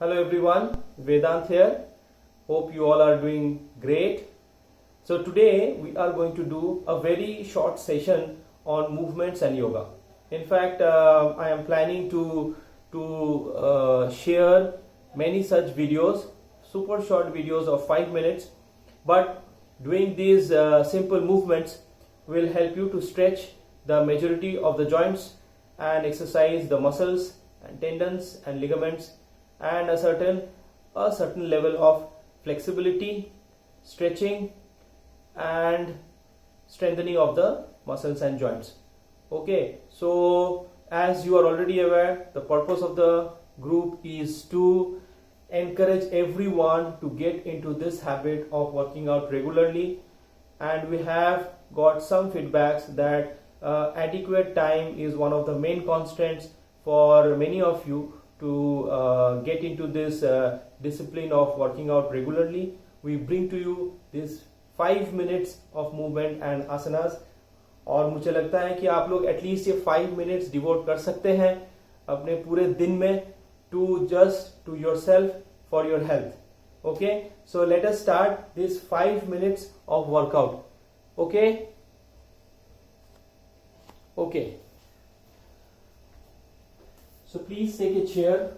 Hello everyone, Vedant here. Hope you all are doing great. So today we are going to do a very short session on movements and yoga. In fact, I am planning to share many such videos, super short videos of 5 minutes. But doing these simple movements will help you to stretch the majority of the joints and exercise the muscles and tendons and ligaments and a certain level of flexibility, stretching and strengthening of the muscles and joints. Okay, so as you are already aware, the purpose of the group is to encourage everyone to get into this habit of working out regularly, and we have got some feedbacks that adequate time is one of the main constants for many of you to get into this discipline of working out regularly. We bring to you this 5 minutes of movement and asanas, और मुझे लगता है कि आप लोग at least ये 5 minutes devote कर सकते हैं अपने पूरे दिन में to yourself for your health. Okay, so let us start this 5 minutes of workout. Okay. So please take a chair,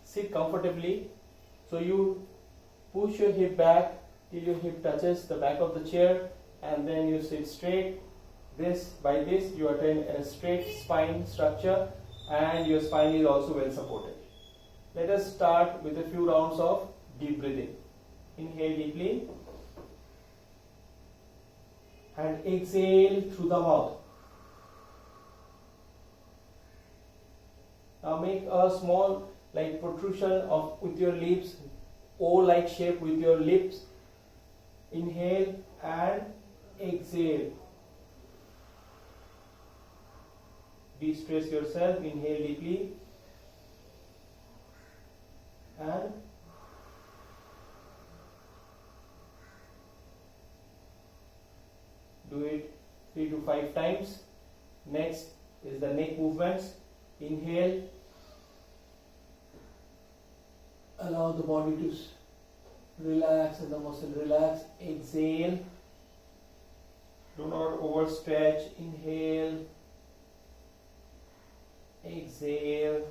sit comfortably. So you push your hip back till your hip touches the back of the chair, and then you sit straight. By this you attain a straight spine structure, and your spine is also well supported. Let us start with a few rounds of deep breathing. Inhale deeply and exhale through the mouth. Now make a small protrusion with your lips, O-like shape with your lips. Inhale and exhale. De-stress yourself. Inhale deeply and do it 3 to 5 times. Next is the neck movements. Inhale, allow the body to relax and the muscle relax. Exhale, do not overstretch. Inhale, exhale.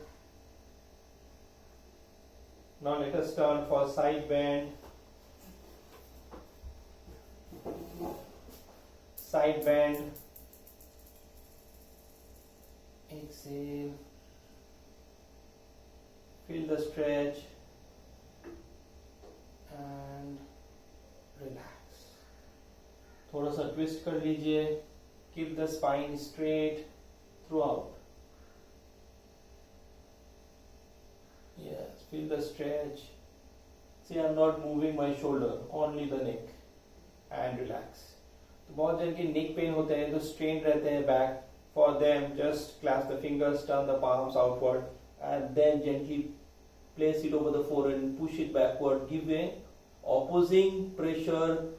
Now let us turn for side bend. Side bend. Exhale. Feel the stretch and relax. थोड़ा सा twist कर लीजिए. Keep the spine straight throughout. Yes, feel the stretch. See, I'm not moving my shoulder, only the neck, and relax. तो बहुत जन के neck pain होते हैं, तो strained रहते हैं back. For them, just clasp the fingers, turn the palms outward, and then gently place it over the forehead and push it backward. Give a opposing pressure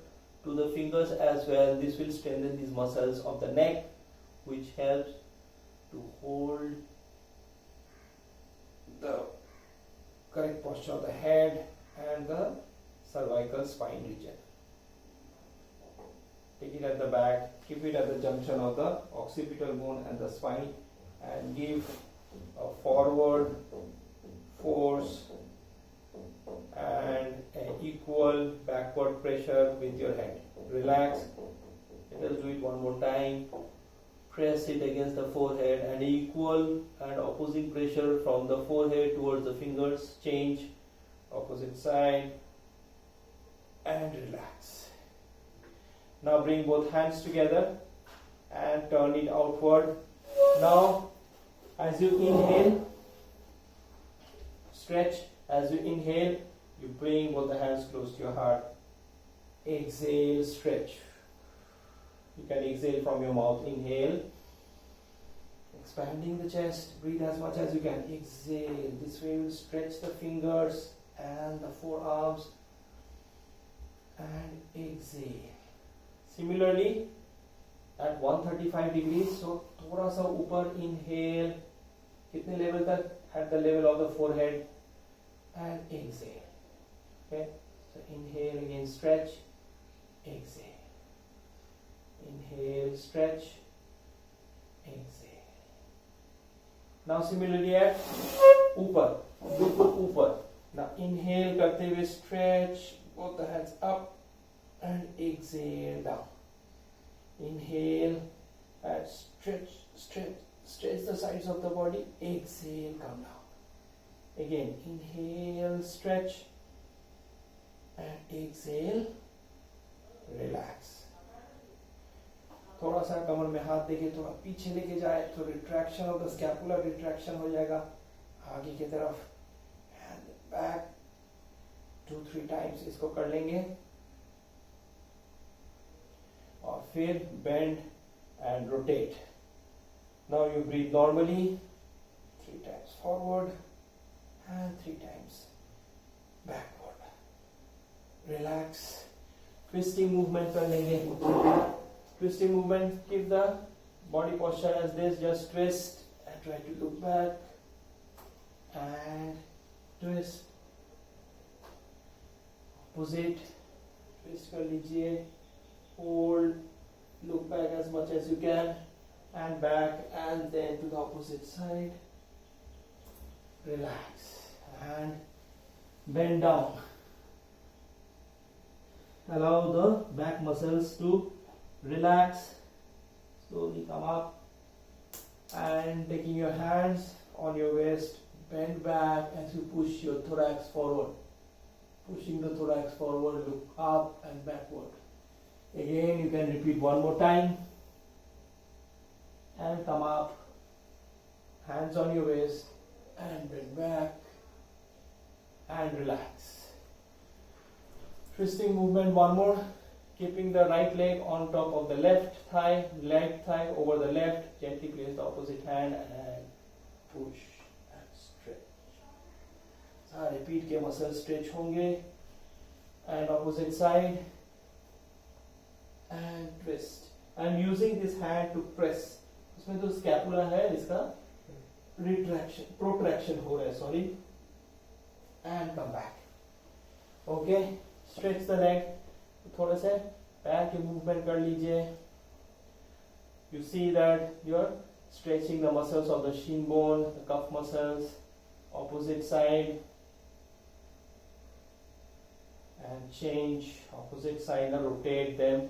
to the fingers as well. This will strengthen these muscles of the neck, which helps to hold the correct posture of the head and the cervical spine region. Take it at the back, keep it at the junction of the occipital bone and the spine, and give a forward force and an equal backward pressure with your head. Relax. Let us do it one more time. Press it against the forehead and equal and opposing pressure from the forehead towards the fingers. Change opposite side and relax. Now bring both hands together and turn it outward. Now as you inhale, stretch. As you inhale, you bring both the hands close to your heart. Exhale, stretch. You can exhale from your mouth. Inhale, expanding the chest. Breathe as much as you can. Exhale. This way you will stretch the fingers and the forearms. And exhale. Similarly, at 135 degrees, so थोड़ा सा ऊपर inhale. कितने level तक? At the level of the forehead. and exhale. Okay, so inhale, again stretch, exhale. Inhale, stretch, exhale. Now similarly at ऊपर, बिल्कुल ऊपर. Now inhale करते हुए stretch, both the hands up and exhale down. Inhale and stretch the sides of the body. Exhale, come down. Again, inhale, stretch and exhale, relax. थोड़ा सा कमर में हाथ देके थोड़ा पीछे लेके जाए तो retraction of the scapular retraction हो जाएगा आगे की तरफ. एंड बैक 2-3 टाइम्स इसको कर लेंगे और फिर bend and rotate. Now you breathe normally 3 times forward and 3 times backward. Relax. Twisting movement कर लेंगे. Twisting movement, keep the body posture as this, just twist and try to look back and twist. Opposite, twist कर लीजिए, hold, look back as much as you can and back and then to the opposite side. Relax and bend down. Allow the back muscles to relax. Slowly come up and taking your hands on your waist, bend back as you push your thorax forward. Pushing the thorax forward, look up and backward. Again, you can repeat one more time and come up, hands on your waist and bend back and relax. Twisting movement, one more. Keeping the right leg on top of the left thigh over the left, gently place the opposite hand and push and stretch. सारे पीठ के muscle stretch होंगे and opposite side and twist. I'm using this hand to press. इसमें जो scapula है इसका protraction हो रहा है, sorry, and come back. Okay, stretch the leg. थोड़े से पैर के मूवमेंट कर लीजिए. You see that you are stretching the muscles of the shin bone, the cuff muscles. Opposite side and change. Opposite side, now rotate them.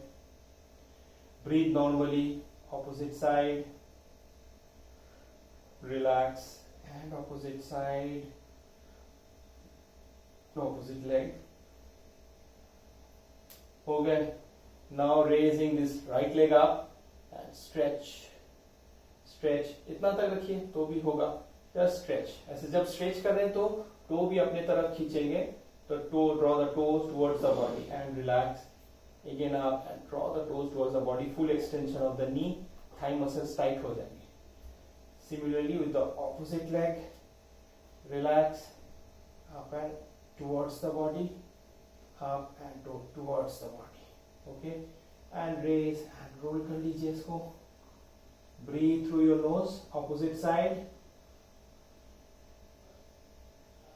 Breathe normally. Opposite side. Relax and opposite side. Opposite leg. हो गए. Now raising this right leg up and stretch. इतना तक रखिए तो भी होगा. Just stretch. ऐसे जब stretch कर रहे हैं तो toe भी अपने तरफ खींचेंगे तो draw the toes towards the body and relax. Again up and draw the toes towards the body. Full extension of the knee. Thigh muscles tight हो जाएंगे. Similarly with the opposite leg, relax, up and towards the body, up and towards the body. Okay, and raise and roll कर लीजिए इसको. Breathe through your nose. Opposite side.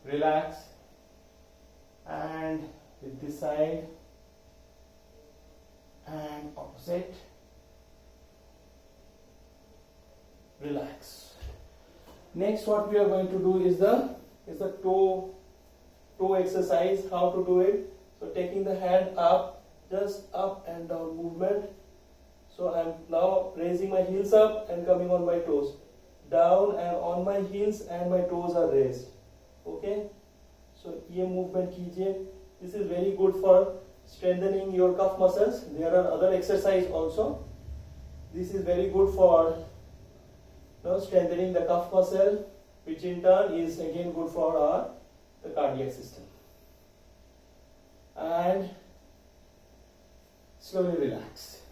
Relax and with this side and opposite. Relax. Next, what we are going to do is the toe exercise. How to do it? So taking the hand up, just up and down movement. So I am now raising my heels up and coming on my toes. Down and on my heels and my toes are raised. Okay. So ये movement कीजिए. This is very good for strengthening your calf muscles. There are other exercises also. This is very good for strengthening the calf muscle, which in turn is again good for the cardiac system. And slowly relax.